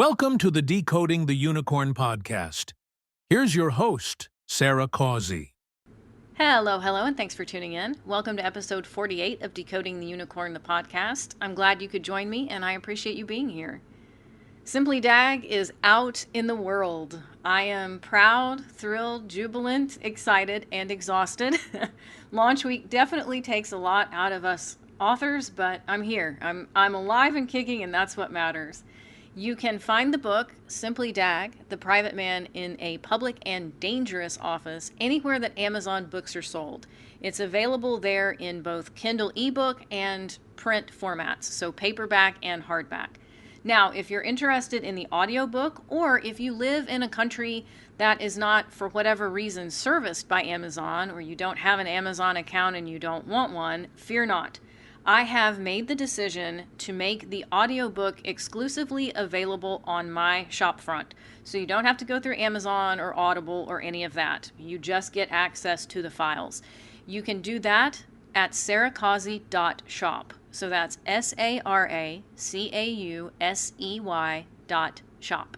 Welcome to the Decoding the Unicorn podcast. Here's your host, Sarah Causey. Hello, and thanks for tuning in. Welcome to episode 48 of Decoding the Unicorn, the podcast. I'm glad you could join me, and I appreciate you being here. Simply Dag is out in the world. I am proud, thrilled, jubilant, excited, and exhausted. Launch week definitely takes a lot out of us authors, but I'm here. I'm alive and kicking, and that's what matters. You can find the book, Simply Dag, The Private Man in a Public and Dangerous Office, anywhere that Amazon books are sold. It's available there in both Kindle ebook and print formats, so paperback and hardback. Now, if you're interested in the audiobook, or if you live in a country that is not, for whatever reason, serviced by Amazon, or you don't have an Amazon account and you don't want one, fear not. I have made the decision to make the audiobook exclusively available on my shopfront. So you don't have to go through Amazon or Audible or any of that. You just get access to the files. You can do that at sarahcausey.shop. So that's SARACAUSEY.shop. SHOP.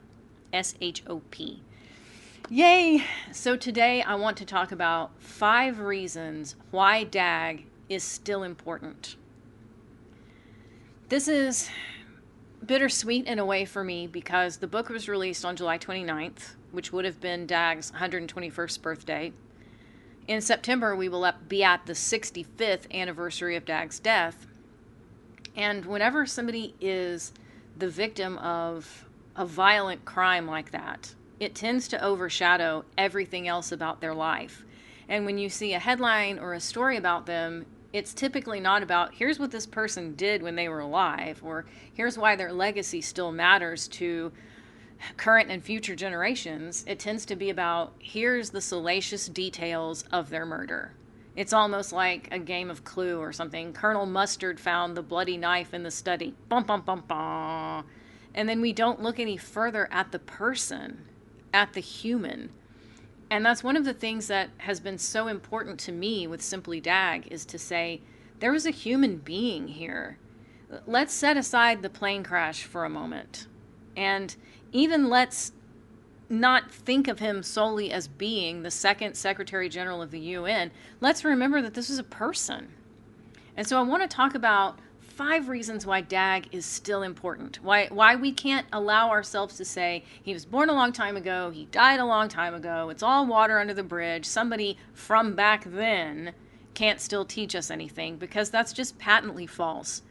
Yay! So today I want to talk about 5 reasons why Dag is still important. This is bittersweet in a way for me because the book was released on July 29th, which would have been Dag's 121st birthday. In September, we will be at the 65th anniversary of Dag's death. And whenever somebody is the victim of a violent crime like that, it tends to overshadow everything else about their life. And when you see a headline or a story about them, it's typically not about, here's what this person did when they were alive, or here's why their legacy still matters to current and future generations. It tends to be about, here's the salacious details of their murder. It's almost like a game of Clue or something. Colonel Mustard found the bloody knife in the study. Bum, bum, bum, bum. And then we don't look any further at the person, at the human. And that's one of the things that has been so important to me with Simply Dag, is to say, there was a human being here. Let's set aside the plane crash for a moment. And even let's not think of him solely as being the second Secretary General of the UN. Let's remember that this is a person. And so I want to talk about 5 reasons why Dag is still important. Why we can't allow ourselves to say, he was born a long time ago, he died a long time ago, it's all water under the bridge, somebody from back then can't still teach us anything, because that's just patently false.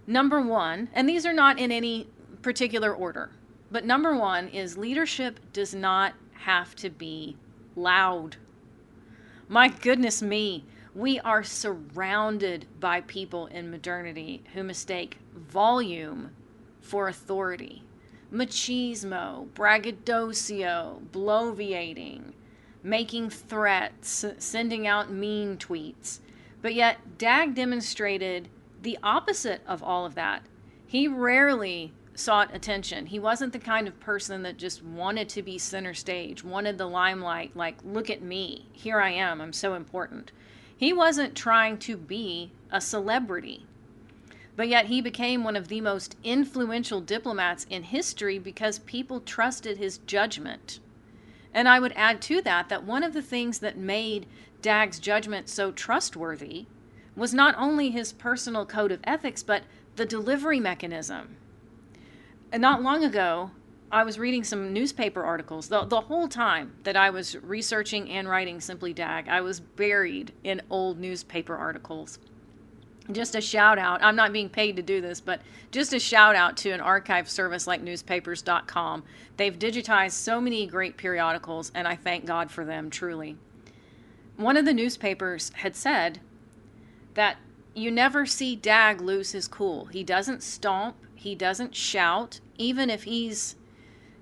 Number 1, and these are not in any particular order, but number 1 is leadership does not have to be loud. My goodness me. We are surrounded by people in modernity who mistake volume for authority. Machismo, braggadocio, bloviating, making threats, sending out mean tweets. But yet, Dag demonstrated the opposite of all of that. He rarely sought attention. He wasn't the kind of person that just wanted to be center stage, wanted the limelight, like, look at me, here I am, I'm so important. He wasn't trying to be a celebrity, but yet he became one of the most influential diplomats in history because people trusted his judgment. And I would add to that one of the things that made Dag's judgment so trustworthy was not only his personal code of ethics, but the delivery mechanism. And not long ago, I was reading some newspaper articles. The whole time that I was researching and writing Simply Dag, I was buried in old newspaper articles. Just a shout out, I'm not being paid to do this, but just a shout out to an archive service like newspapers.com. They've digitized so many great periodicals, and I thank God for them, truly. One of the newspapers had said that you never see Dag lose his cool. He doesn't stomp, he doesn't shout, even if he's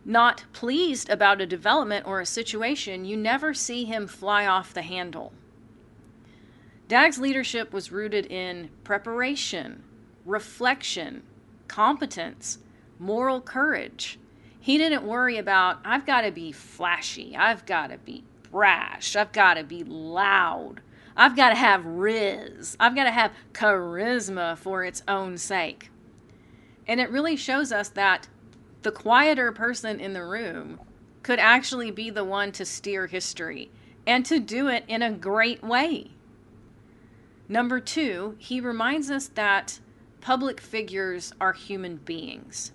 not pleased about a development or a situation, you never see him fly off the handle. Dag's leadership was rooted in preparation, reflection, competence, moral courage. He didn't worry about, I've got to be flashy, I've got to be brash, I've got to be loud, I've got to have riz, I've got to have charisma for its own sake. And it really shows us that the quieter person in the room could actually be the one to steer history and to do it in a great way. Number 2, he reminds us that public figures are human beings.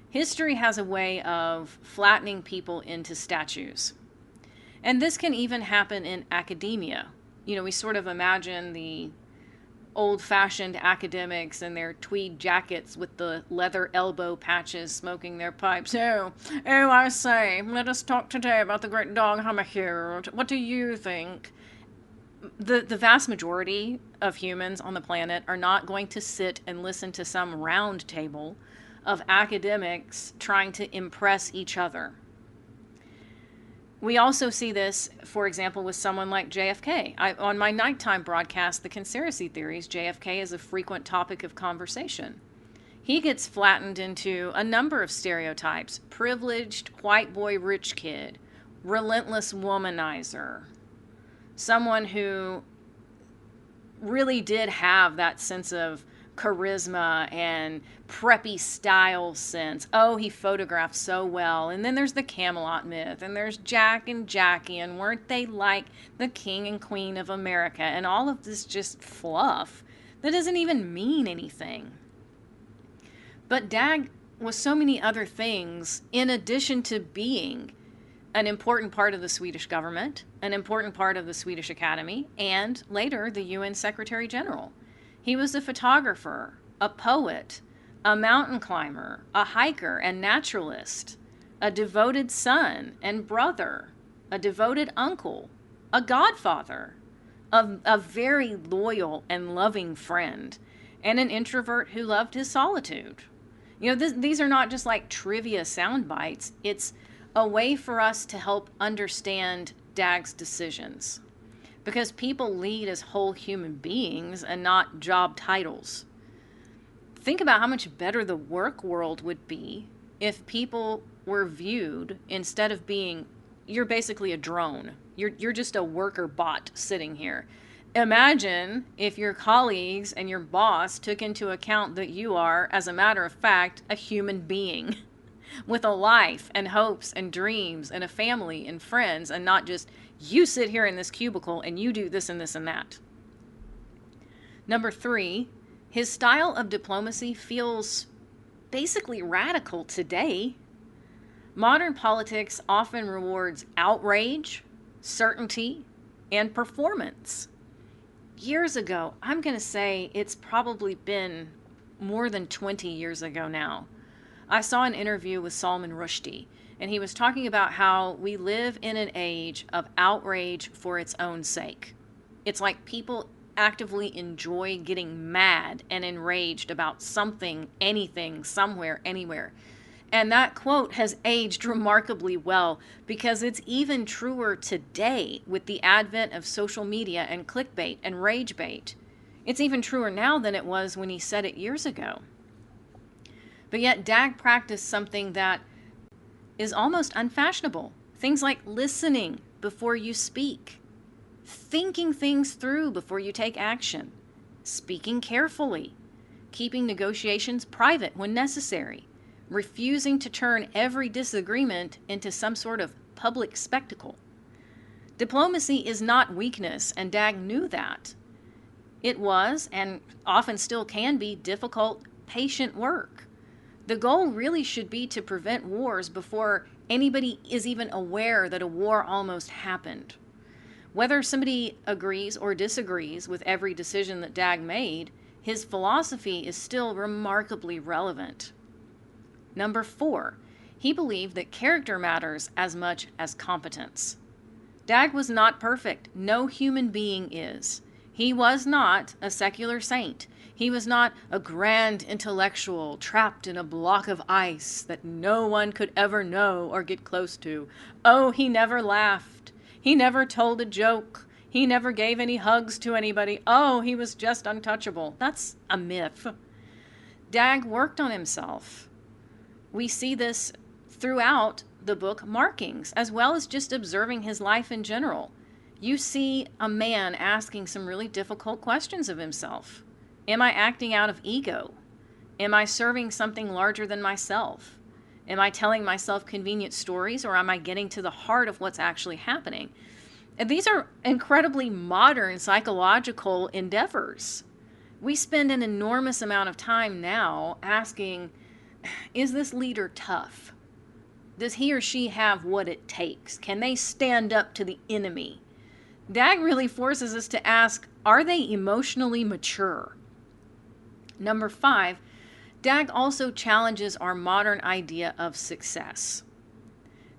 History has a way of flattening people into statues. And this can even happen in academia. We sort of imagine the old-fashioned academics in their tweed jackets with the leather elbow patches smoking their pipes. Oh, I say, let us talk today about the great Dag Hammarskjöld. What do you think? The vast majority of humans on the planet are not going to sit and listen to some round table of academics trying to impress each other. We also see this, for example, with someone like JFK. On my nighttime broadcast, The Conspiracy Theories, JFK is a frequent topic of conversation. He gets flattened into a number of stereotypes: privileged, white boy, rich kid, relentless womanizer, someone who really did have that sense of charisma and preppy style sense. Oh, he photographed so well. And then there's the Camelot myth, and there's Jack and Jackie, and weren't they like the king and queen of America? And all of this just fluff that doesn't even mean anything. But Dag was so many other things in addition to being an important part of the Swedish government, an important part of the Swedish Academy, and later the UN Secretary General. He was a photographer, a poet, a mountain climber, a hiker and naturalist, a devoted son and brother, a devoted uncle, a godfather, a very loyal and loving friend, and an introvert who loved his solitude. These are not just like trivia sound bites. It's a way for us to help understand Dag's decisions, because people lead as whole human beings and not job titles. Think about how much better the work world would be if people were viewed, instead of being, you're basically a drone. You're just a worker bot sitting here. Imagine if your colleagues and your boss took into account that you are, as a matter of fact, a human being with a life and hopes and dreams and a family and friends, and not just, you sit here in this cubicle and you do this and this and that. Number 3, his style of diplomacy feels basically radical today. Modern politics often rewards outrage, certainty, and performance. Years ago, I'm going to say it's probably been more than 20 years ago now, I saw an interview with Salman Rushdie, and he was talking about how we live in an age of outrage for its own sake. It's like people actively enjoy getting mad and enraged about something, anything, somewhere, anywhere. And that quote has aged remarkably well, because it's even truer today with the advent of social media and clickbait and rage bait. It's even truer now than it was when he said it years ago. But yet Dag practiced something that is almost unfashionable. Things like listening before you speak, thinking things through before you take action, speaking carefully, keeping negotiations private when necessary, refusing to turn every disagreement into some sort of public spectacle. Diplomacy is not weakness, and Dag knew that. It was, and often still can be, difficult, patient work. The goal really should be to prevent wars before anybody is even aware that a war almost happened. Whether somebody agrees or disagrees with every decision that Dag made, his philosophy is still remarkably relevant. Number 4, he believed that character matters as much as competence. Dag was not perfect. No human being is. He was not a secular saint. He was not a grand intellectual trapped in a block of ice that no one could ever know or get close to. Oh, he never laughed. He never told a joke. He never gave any hugs to anybody. Oh, he was just untouchable. That's a myth. Dag worked on himself. We see this throughout the book Markings, as well as just observing his life in general. You see a man asking some really difficult questions of himself. Am I acting out of ego? Am I serving something larger than myself? Am I telling myself convenient stories, or am I getting to the heart of what's actually happening? And these are incredibly modern psychological endeavors. We spend an enormous amount of time now asking, is this leader tough? Does he or she have what it takes? Can they stand up to the enemy? Dag really forces us to ask, are they emotionally mature? Number 5, Dag also challenges our modern idea of success.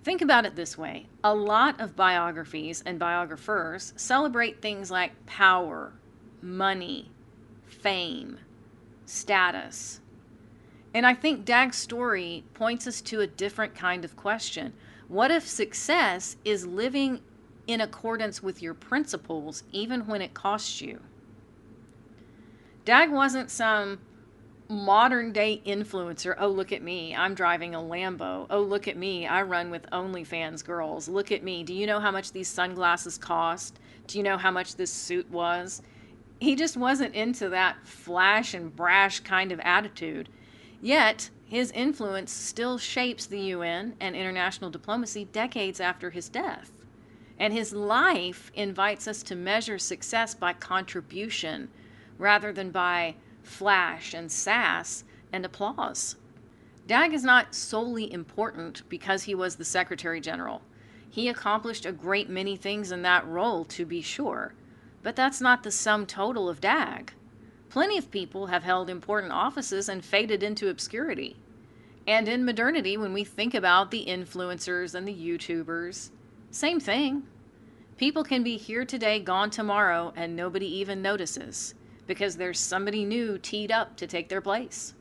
Think about it this way. A lot of biographies and biographers celebrate things like power, money, fame, status. And I think Dag's story points us to a different kind of question. What if success is living in accordance with your principles, even when it costs you? Dag wasn't some modern day influencer. Oh, look at me, I'm driving a Lambo. Oh, look at me, I run with OnlyFans girls. Look at me, do you know how much these sunglasses cost? Do you know how much this suit was? He just wasn't into that flash and brash kind of attitude. Yet, his influence still shapes the UN and international diplomacy decades after his death. And his life invites us to measure success by contribution rather than by flash and sass and applause. Dag is not solely important because he was the Secretary General. He accomplished a great many things in that role, to be sure, but that's not the sum total of Dag. Plenty of people have held important offices and faded into obscurity. And in modernity, when we think about the influencers and the YouTubers, same thing. People can be here today, gone tomorrow, and nobody even notices because there's somebody new teed up to take their place.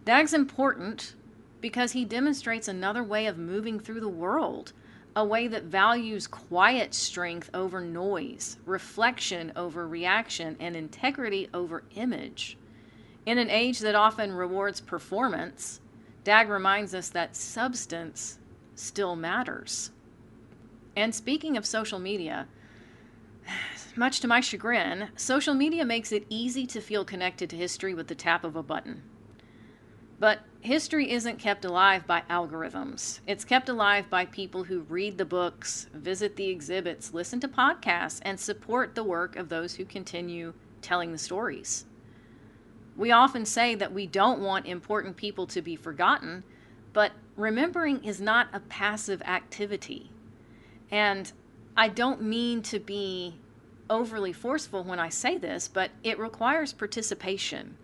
Dag's important because he demonstrates another way of moving through the world, a way that values quiet strength over noise, reflection over reaction, and integrity over image. In an age that often rewards performance, Dag reminds us that substance still matters. And speaking of social media, much to my chagrin, social media makes it easy to feel connected to history with the tap of a button. But history isn't kept alive by algorithms. It's kept alive by people who read the books, visit the exhibits, listen to podcasts, and support the work of those who continue telling the stories. We often say that we don't want important people to be forgotten, but remembering is not a passive activity. And I don't mean to be overly forceful when I say this, but it requires participation.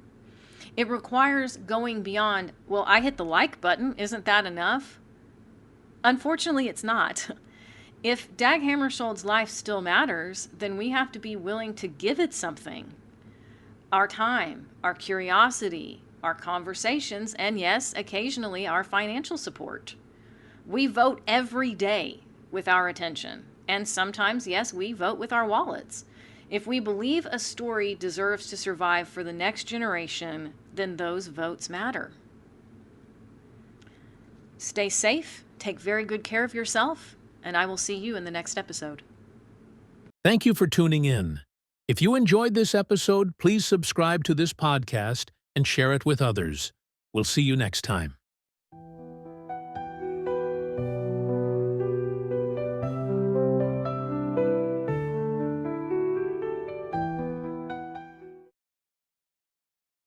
It requires going beyond, well, I hit the like button, isn't that enough? Unfortunately, it's not. If Dag Hammarskjöld's life still matters, then we have to be willing to give it something. Our time, our curiosity, our conversations, and yes, occasionally our financial support. We vote every day with our attention. And sometimes, yes, we vote with our wallets. If we believe a story deserves to survive for the next generation, then those votes matter. Stay safe, take very good care of yourself, and I will see you in the next episode. Thank you for tuning in. If you enjoyed this episode, please subscribe to this podcast and share it with others. We'll see you next time.